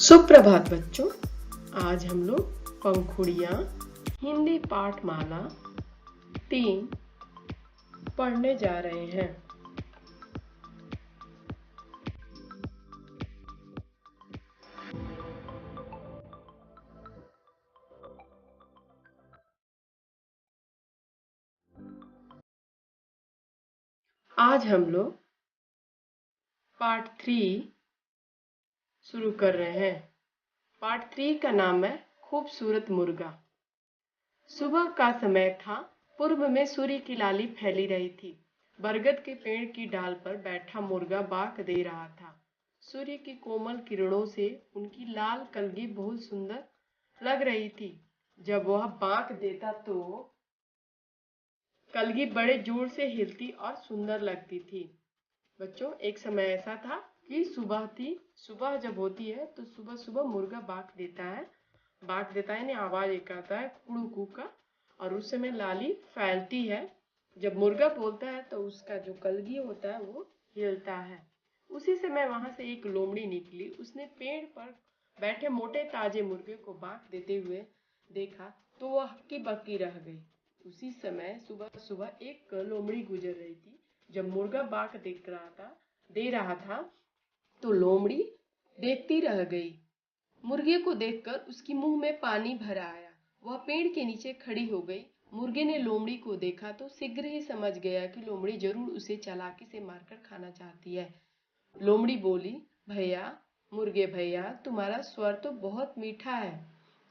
सुप्रभात बच्चों। आज हम लोग पंखुड़ियाँ हिंदी पाठमाला 3 पढ़ने जा रहे हैं। आज हम लोग पार्ट 3 शुरू कर रहे हैं। पार्ट 3 का नाम है खूबसूरत मुर्गा। सुबह का समय था। पूर्व में सूर्य की लाली फैली रही थी। बरगद के पेड़ की डाल पर बैठा मुर्गा बाक दे रहा था। सूर्य की कोमल किरणों से उनकी लाल कलगी बहुत सुंदर लग रही थी। जब वह बाक देता तो कलगी बड़े जोर से हिलती और सुंदर लगती थी। बच्चों, एक समय ऐसा था कि सुबह थी। सुबह जब होती है तो सुबह सुबह मुर्गा बाक देता है यानी आवाज एक आता है कुड़ू कू का, और उस समय लाली फैलती है। जब मुर्गा बोलता है तो उसका जो कलगी होता है वो हिलता है। उसी समय वहां से एक लोमड़ी निकली। उसने पेड़ पर बैठे मोटे ताजे मुर्गे को बाक देते हुए देखा तो वह हक्की बक्की रह गई। उसी समय सुबह सुबह एक लोमड़ी गुजर रही थी। जब मुर्गा बाक दे रहा था तो लोमड़ी देखती रह गई। मुर्गे को देखकर उसकी मुंह में पानी भर आया। वह पेड़ के नीचे खड़ी हो गई। मुर्गे ने लोमड़ी को देखा तो शीघ्र ही समझ गया कि लोमड़ी जरूर उसे चालाकी से मारकर खाना चाहती है। लोमड़ी बोली, भैया, मुर्गे भैया, तुम्हारा स्वर तो बहुत मीठा है।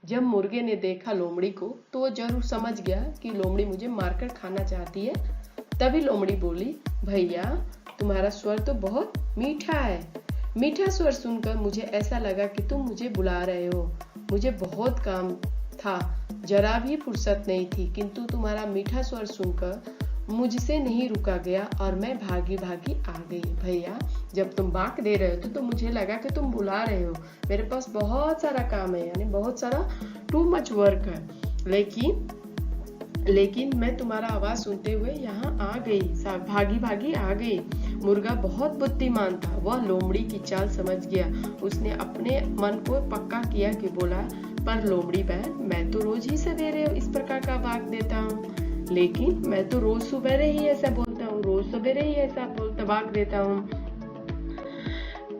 जब मुर्गे ने देखा लोमड़ी को तो वो जरूर समझ गया कि लोमड़ी मुझे मारकर खाना चाहती है। तभी लोमड़ी बोली, भैया, तुम्हारा स्वर तो बहुत मीठा है। मीठा स्वर सुनकर मुझे ऐसा लगा कि तुम मुझे बुला रहे हो। मुझे बहुत काम था, जरा भी फुर्सत नहीं थी, किंतु तुम्हारा मीठा स्वर सुनकर मुझसे नहीं रुका गया और मैं भागी भागी आ गई। भैया, जब तुम बाक दे रहे हो तो मुझे लगा कि तुम बुला रहे हो। मेरे पास बहुत सारा काम है, यानी बहुत सारा टू मच वर्क है, लेकिन मैं तुम्हारा आवाज सुनते हुए यहाँ आ गई, भागी भागी आ गई। मुर्गा बहुत बुद्धिमान था। वह लोमड़ी की चाल समझ गया। उसने अपने मन को पक्का किया कि बोला, पर लोमड़ी बहन, मैं तो रोज ही सवेरे इस प्रकार का बाक देता हूँ, लेकिन मैं तो रोज सवेरे ही ऐसा बोलता हूँ, बाक देता हूँ।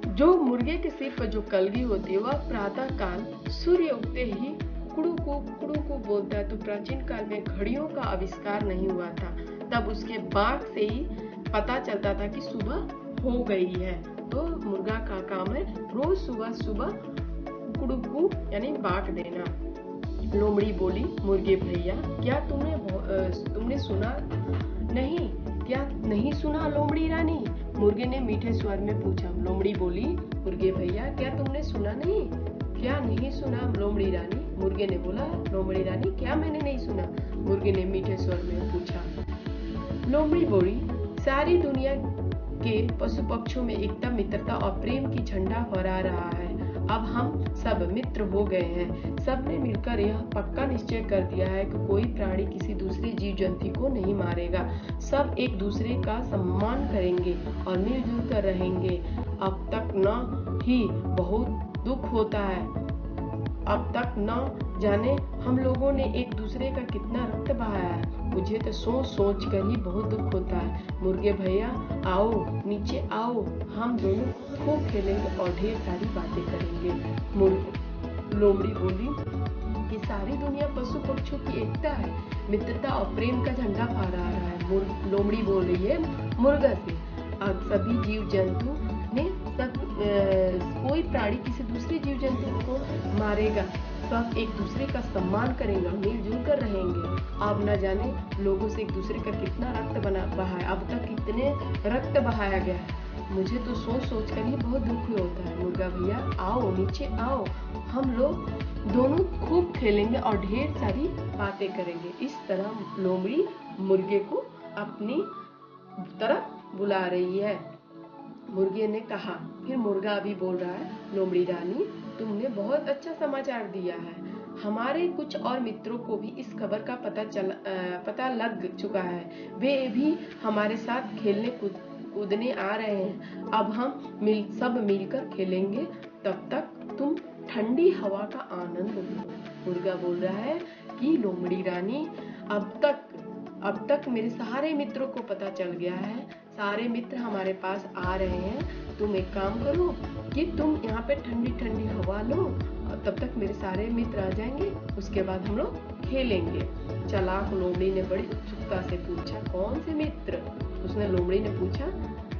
जो मुर्गे के सिर पर जो कलगी होती है वह प्रातः काल सूर्य उगते ही कुड़ू को बोलता है। तो प्राचीन काल में घड़ियों का आविष्कार नहीं हुआ था, तब उसके बाक से ही पता चलता था कि सुबह हो गई है। तो मुर्गा का काम है रोज सुबह सुबह कुड़ू यानी बाक देना। लोमड़ी बोली, मुर्गे भैया, क्या तुमने सुना नहीं? क्या नहीं सुना लोमड़ी रानी? मुर्गे ने मीठे स्वर में पूछा। लोमड़ी बोली, मुर्गे भैया, क्या तुमने सुना नहीं? क्या नहीं सुना लोमड़ी रानी? मुर्गे ने बोला, लोमड़ी रानी, क्या मैंने नहीं सुना? मुर्गे ने मीठे स्वर में पूछा। लोमड़ी बोली, सारी दुनिया के पशु पक्षियों में एकता, मित्रता और प्रेम की झंडा फहरा रहा है। अब हम सब मित्र हो गए हैं। सबने मिलकर यह पक्का निश्चय कर दिया है कि कोई प्राणी किसी दूसरे जीव जंतु को नहीं मारेगा। सब एक दूसरे का सम्मान करेंगे और मिलजुल कर रहेंगे। अब तक न ही बहुत दुख होता है। अब तक न जाने हम लोगों ने एक दूसरे का कितना रक्त बहाया है। मुझे तो सोच कर ही बहुत दुख होता है। मुर्गे भैया, आओ, नीचे आओ, हम दोनों खूब खेलेंगे और ढेर सारी बातें करेंगे। लोमड़ी बोली कि सारी दुनिया पशु पक्षियों की एकता है, मित्रता और प्रेम का झंडा फहरा रहा है। लोमड़ी बोल रही है मुर्गा से, अब सभी जीव जंतु ने कोई प्राणी किसी दूसरे जीव जंतु को मारेगा। सब एक दूसरे का सम्मान करेंगे, मिलजुल कर रहेंगे। अब न जाने लोगों से एक दूसरे का कितना रक्त बहाया, अब तक कितने रक्त बहाया गया है। मुझे तो सोच कर ही बहुत दुख होता है। मुर्गा भैया, आओ, नीचे आओ, हम लोग दोनों खूब खेलेंगे और ढेर सारी बातें करेंगे। इस तरह लोमड़ी मुर्गे को अपनी तरफ बुला रही है। मुर्गे ने कहा। फिर मुर्गा भी बोल रहा है, लोमड़ी रानी, तुमने बहुत अच्छा समाचार दिया है। हमारे कुछ और मित्रों को भी इस खबर का पता लग चुका है। वे भी हमारे साथ खेलने कूदने आ रहे हैं। अब हम सब मिलकर खेलेंगे। तब तक तुम ठंडी हवा का आनंद लो। मुर्गा बोल रहा है कि लोमड़ी रानी, अब तक मेरे सारे मित्रों को पता चल गया है, सारे मित्र हमारे पास आ रहे हैं। तुम एक काम करो कि तुम यहाँ पे ठंडी ठंडी हवा लो, और तब तक मेरे सारे मित्र आ जाएंगे, उसके बाद हम लोग खेलेंगे। चालाक लोमड़ी ने बड़ी उत्सुकता से पूछा, कौन से मित्र? उसने लोमड़ी ने पूछा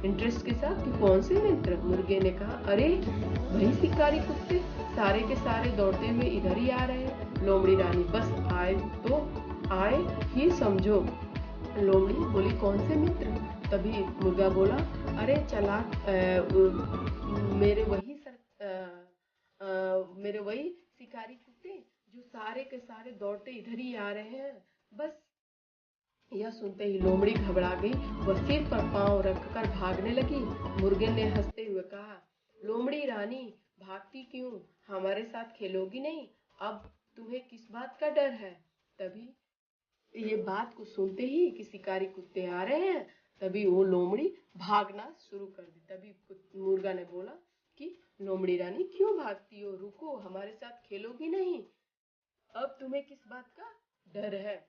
इंटरेस्ट के साथ कि कौन से मित्र? मुर्गे ने कहा, अरे वही शिकारी कुत्ते, सारे के सारे दौड़ते हुए इधर ही आ रहे हैं। लोमड़ी रानी, बस आए तो आए ही समझो। लोमड़ी बोली, कौन से मित्र? तभी मुर्गा बोला, अरे चालाक, मेरे वही शिकारी कुत्ते जो सारे के सारे दौड़ते इधर ही आ रहे हैं। बस यह सुनते ही लोमड़ी घबरा गई, वह सिर पर पांव रखकर भागने लगी। मुर्गे ने हंसते हुए कहा, लोमड़ी रानी भागती क्यों? हमारे साथ खेलोगी नहीं? अब तुम्हें किस बात का डर है? तभी ये बात को सुनते ही कि शिकारी कुत्ते आ रहे हैं, तभी वो लोमड़ी भागना शुरू कर दी। तभी मुर्गा ने बोला कि लोमड़ी रानी क्यों भागती हो? रुको, हमारे साथ खेलोगी नहीं? अब तुम्हें किस बात का डर है?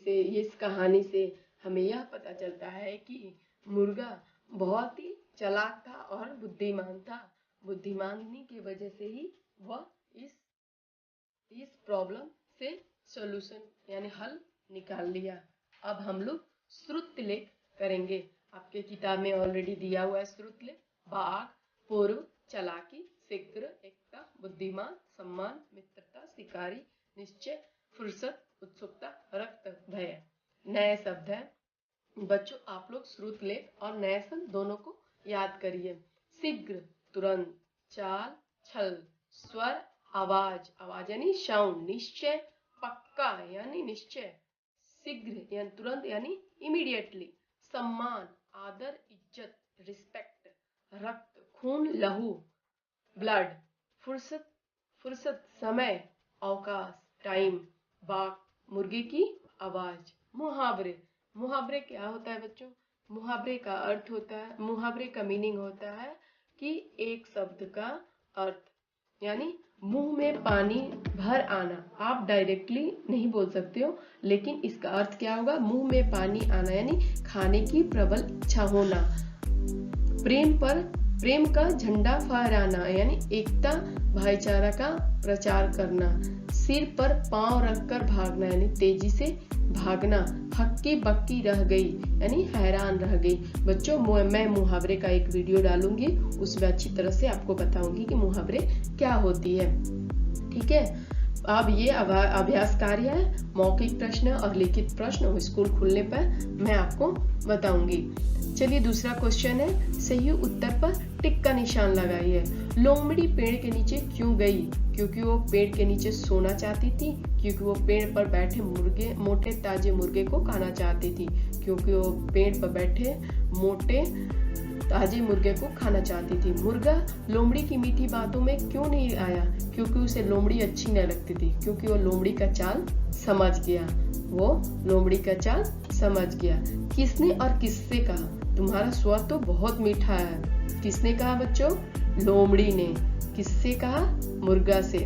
इस कहानी से हमें यह पता चलता है कि मुर्गा बहुत ही चालाक था और बुद्धिमान था। बुद्धिमानी की वजह से ही वह इस प्रॉब्लम से सॉल्यूशन यानी हल निकाल लिया। अब हम लोग श्रुतलेख करेंगे। आपके किताब में ऑलरेडी दिया हुआ है श्रुतलेख। बाघ, पूर्व, चालाकी, शीघ्र, एकता, बुद्धिमान, सम्मान, मित्रता, शिकारी, निश्चय, फुर्सत, उत्सुकता, रक्त, भय। नए शब्द है बच्चों, आप लोग श्रुतलेख और नए शब्द दोनों को याद करिए। शीघ्र तुरंत, चाल छल, स्वर आवाज, आवाज यानी साउंड, निश्चय पक्का यानी निश्चय, शीघ्र यानी तुरंत यानी इमीडिएटली, सम्मान आदर इज्जत रिस्पेक्ट, रक्त खून लहू ब्लड, फुर्सत समय अवकाश टाइम, बाक मुर्गे की आवाज। मुहावरे क्या होता है बच्चों? मुहावरे का अर्थ होता है, मुहावरे का मीनिंग होता है कि एक शब्द का अर्थ, यानी मुंह में पानी भर आना। आप डायरेक्टली नहीं बोल सकते हो, लेकिन इसका अर्थ क्या होगा? मुंह में पानी आना यानी खाने की प्रबल इच्छा होना। प्रेम का झंडा फहराना यानी एकता भाईचारा का प्रचार करना। सिर पर पांव रखकर भागना यानी तेजी से भागना। हक्की बक्की रह गई यानी हैरान रह गई। बच्चों, मैं मुहावरे का एक वीडियो डालूंगी, उसमें अच्छी तरह से आपको बताऊंगी कि मुहावरे क्या होती है। ठीक है, अब ये अभ्यास कार्य है, मौखिक प्रश्न और लिखित प्रश्न स्कूल खुलने पर मैं आपको बताऊंगी। चलिए, दूसरा क्वेश्चन है, सही उत्तर पर टिक का निशान लगाइए। लोमड़ी पेड़ के नीचे क्यों गई? क्योंकि वो पेड़ के नीचे सोना चाहती थी, क्योंकि वो पेड़ पर बैठे मोटे ताजे मुर्गे को खाना चाहती थी, क्योंकि वो पेड़ पर बैठे मोटे ताजे मुर्गे को खाना चाहती थी। मुर्गा लोमड़ी की मीठी बातों में क्यों नहीं आया? क्योंकि उसे लोमड़ी अच्छी न लगती थी, क्योंकि वो लोमड़ी का चाल समझ गया। वो लोमड़ी का चाल समझ गया। किसने और किससे कहा? तुम्हारा स्वर तो बहुत मीठा है। किसने कहा बच्चों? लोमड़ी ने। किससे कहा? मुर्गा से।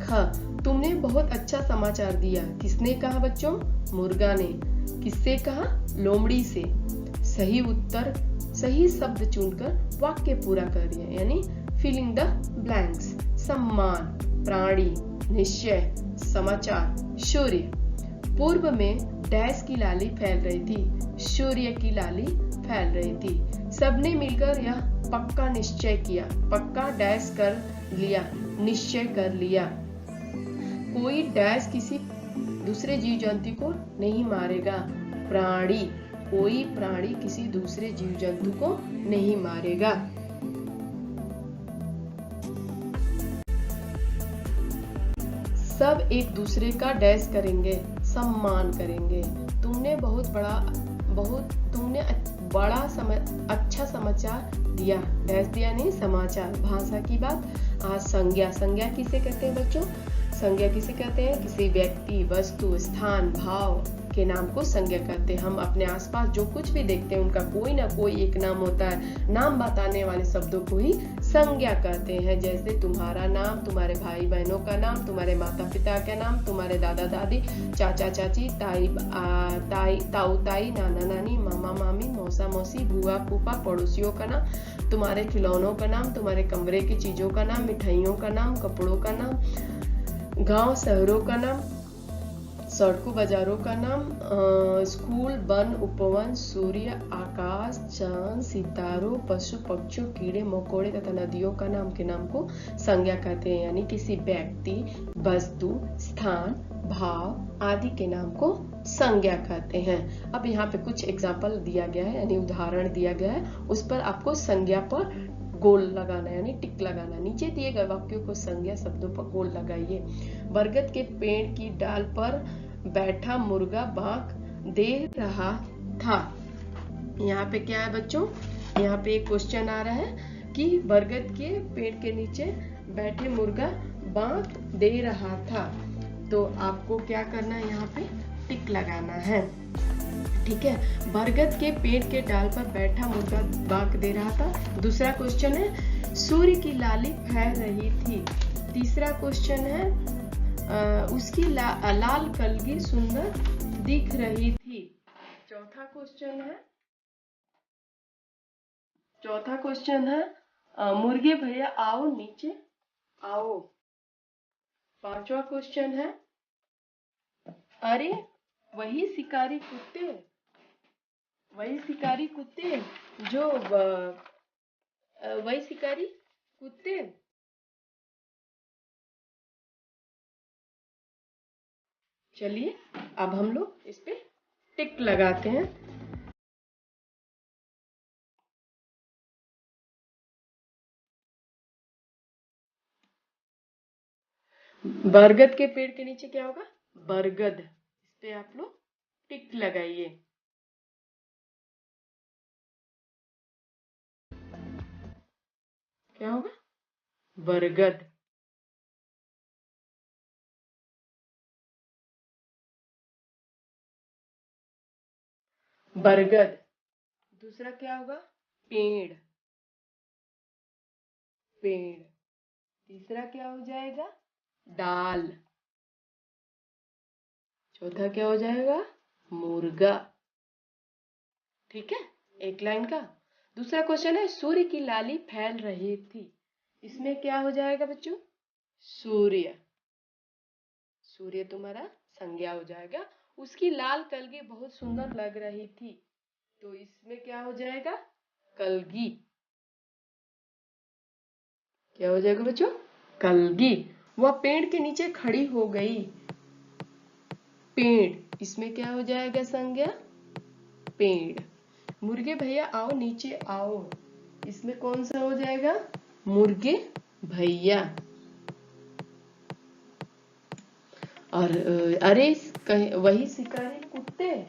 ख, तुमने बहुत अच्छा समाचार दिया। किसने कहा बच्चों? मुर्गा ने। किससे कहा? लोमड़ी से। सही उत्तर, सही शब्द चुनकर वाक्य पूरा करिए, यानी फिलिंग द ब्लैंक्स। सम्मान, प्राणी, निश्चय, समाचार, सूर्य। पूर्व में डैश की लाली फैल रही थी, सूर्य की लाली फैल रही थी। सबने मिलकर यह पक्का निश्चय किया, पक्का डैश कर लिया, निश्चय कर लिया। कोई डैश किसी दूसरे जीव जंतु को नहीं मारेगा। प्राणी, कोई प्राणी किसी दूसरे जीव जंतु को नहीं मारेगा। सब एक दूसरे का डैश करेंगे, सम्मान करेंगे। तुमने अच्छा समाचार दिया। डैश दिया नहीं, समाचार। भाषा की बात। आज संज्ञा किसे कहते हैं बच्चों? संज्ञा किसे कहते हैं? किसी व्यक्ति, वस्तु, स्थान, भाव के नाम को संज्ञा कहते हैं। हम अपने आसपास जो कुछ भी देखते हैं उनका कोई ना कोई एक नाम होता है। नाम बताने वाले शब्दों को ही संज्ञा कहते हैं। जैसे तुम्हारा नाम, तुम्हारे भाई बहनों का नाम, तुम्हारे माता पिता का नाम, तुम्हारे दादा दादी, चाचा चाची, ताऊ ताई, नाना नानी, मामा मामी, मौसा मौसी, बुआ फूफा, पड़ोसियों का नाम, तुम्हारे खिलौनों का नाम, तुम्हारे कमरे की चीजों का नाम, मिठाइयों का नाम, कपड़ों का नाम, गांव शहरों का नाम, सड़कों बाजारों का नाम, स्कूल, वन, उपवन, सूर्य, आकाश, चांद, सितारों, पशु पक्षियों, कीड़े मकोड़े तथा नदियों का नाम के नाम को संज्ञा कहते हैं। यानी किसी व्यक्ति, वस्तु, स्थान, भाव आदि के नाम को संज्ञा कहते हैं। अब यहाँ पे कुछ एग्जाम्पल दिया गया है, यानी उदाहरण दिया गया है, उस पर आपको संज्ञा पर गोल लगाना यानी टिक लगाना। नीचे दिए गए वाक्यों को संज्ञा शब्दों पर गोल लगाइए। बरगद के पेड़ की डाल पर बैठा मुर्गा बांक दे रहा था। यहाँ पे क्या है बच्चों, यहाँ पे एक क्वेश्चन आ रहा है कि बरगद के पेड़ के नीचे बैठे मुर्गा बांक दे रहा था। तो आपको क्या करना है, यहाँ पे टिक लगाना है। ठीक है, बरगद के पेड़ के डाल पर बैठा मुर्गा बांक दे रहा था। दूसरा क्वेश्चन है सूर्य की लाली फैल रही थी। तीसरा क्वेश्चन है उसकी लाल कलगी सुंदर दिख रही थी। चौथा क्वेश्चन है मुर्गे भैया आओ नीचे आओ। पांचवा क्वेश्चन है अरे वही शिकारी कुत्ते चलिए अब हम लोग इस पे टिक लगाते हैं। बरगद के पेड़ के नीचे क्या होगा, बरगद। इस पे आप लोग टिक लगाइए। क्या होगा, बरगद। बरगद। दूसरा क्या होगा, पेड़। तीसरा क्या हो जाएगा, डाल। चौथा क्या हो जाएगा, मुर्गा। ठीक है, एक लाइन का। दूसरा क्वेश्चन है सूर्य की लाली फैल रही थी। इसमें क्या हो जाएगा बच्चों, सूर्य तुम्हारा संज्ञा हो जाएगा। उसकी लाल कलगी बहुत सुंदर लग रही थी, तो इसमें क्या हो जाएगा, कलगी। क्या हो जाएगा बच्चों, कलगी। वह पेड़ के नीचे खड़ी हो गई। पेड़, इसमें क्या हो जाएगा संज्ञा, पेड़। मुर्गे भैया आओ नीचे आओ। इसमें कौन सा हो जाएगा, मुर्गे भैया। और अरे वही शिकारी कुत्ते,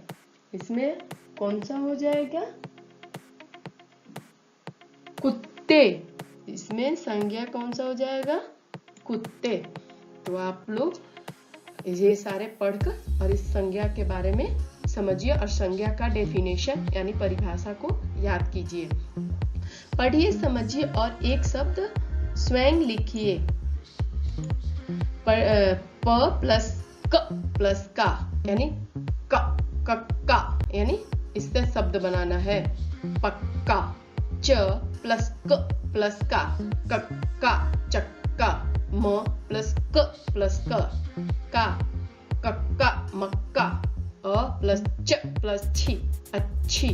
इसमें कौन सा हो जाएगा, कुत्ते। इसमें संज्ञा कौन सा हो जाएगा, कुत्ते। तो आप लोग ये सारे पढ़कर और इस संज्ञा के बारे में समझिए और संज्ञा का डेफिनेशन यानी परिभाषा को याद कीजिए। पढ़िए, समझिए और एक शब्द स्वयं लिखिए। प प्लस क प्लस का यानी का यानी इससे शब्द बनाना है, पक्का। च प्लस क प्लस का, कक्का चक्का। म प्लस क प्लस का, कक्का मक्का। अ प्लस च प्लस छी, अच्छी। अ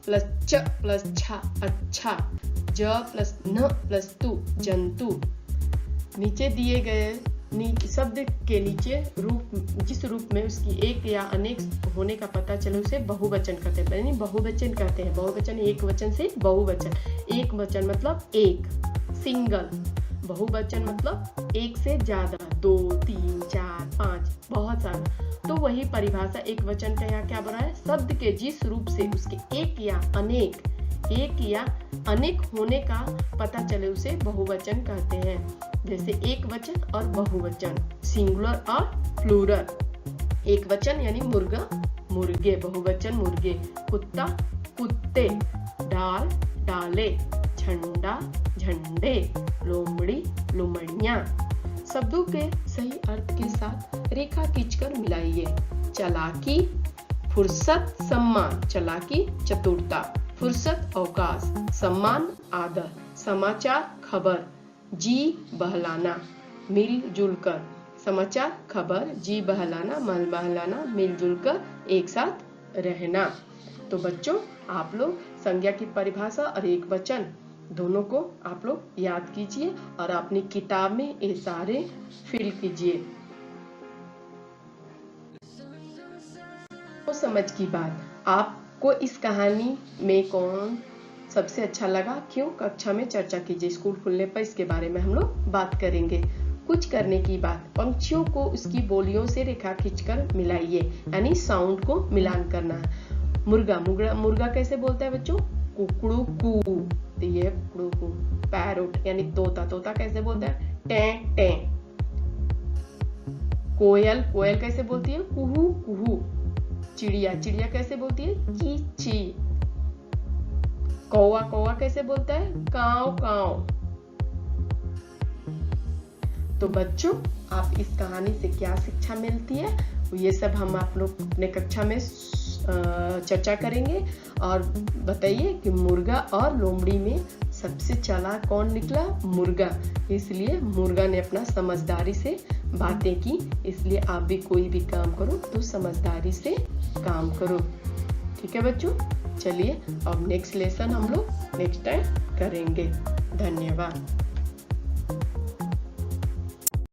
प्लस च प्लस छा, अच्छा। ज प्लस न प्लस तु, जंतु। नीचे दिए गए शब्द के नीचे रूप, जिस रूप में उसकी एक या अनेक होने का पता चले उसे बहुवचन कहते हैं, यानी बहुवचन कहते हैं। बहुवचन एक वचन से बहुवचन। एक वचन मतलब एक, सिंगल। बहुवचन मतलब एक से ज्यादा, 2 3 4 5, बहुत सारा। तो वही परिभाषा एक वचन का यहाँ क्या बना है, शब्द के जिस रूप से उसके एक या अनेक होने का पता चले उसे बहुवचन कहते हैं। जैसे एक वचन और बहुवचन, सिंगुलर और प्लूरल। एक वचन यानी मुर्गा मुर्गे, बहुवचन मुर्गे। कुत्ता कुत्ते, डाल डाले, झंडा झंडे, लोमड़ी लोमड़ियां। शब्दों के सही अर्थ के साथ रेखा खींचकर मिलाइए। चालाकी फुर्सत सम्मान, चालाकी चतुरता, फुर्सत अवकाश, सम्मान आदर, समाचार खबर, जी बहलाना, मिलजुल कर, समाचार खबर, जी बहलाना, मन बहलाना, मिलजुल कर एक साथ रहना। तो बच्चों आप लोग संज्ञा की परिभाषा और एक वचन दोनों को आप लोग याद कीजिए और अपनी किताब में ये सारे फिल कीजिए। तो समझ की बात, आपको इस कहानी में कौन सबसे अच्छा लगा, क्यों, कक्षा में चर्चा कीजिए। स्कूल खुलने पर इसके बारे में हम लोग बात करेंगे। कुछ करने की बात, पंक्षियों को उसकी बोलियों से रेखा खींचकर मिलाइए, यानी साउंड को मिलान करना है। मुर्गा मुर्गा मुर्गा कैसे बोलता है बच्चों, कुकड़ू कू, तो ये कुकड़ू कू। पैरोट यानी तोता, तोता कैसे बोलता है, टें टें। कोयल कोयल कैसे बोलती है, कुहू कुहू। चिड़िया चिड़िया कैसे बोलती है, ची ची। कौवा कौवा कैसे बोलता है, काव काव। तो बच्चों आप इस कहानी से क्या शिक्षा मिलती है, ये सब हम आप लोग अपने कक्षा में चर्चा करेंगे। और बताइए कि मुर्गा और लोमड़ी में सबसे चालाक कौन निकला, मुर्गा। इसलिए मुर्गा ने अपना समझदारी से बातें की। इसलिए आप भी कोई भी काम करो तो समझदारी से काम करो। ठीक है बच्चों, चलिए अब नेक्स्ट लेसन हम लोग नेक्स्ट टाइम करेंगे। धन्यवाद।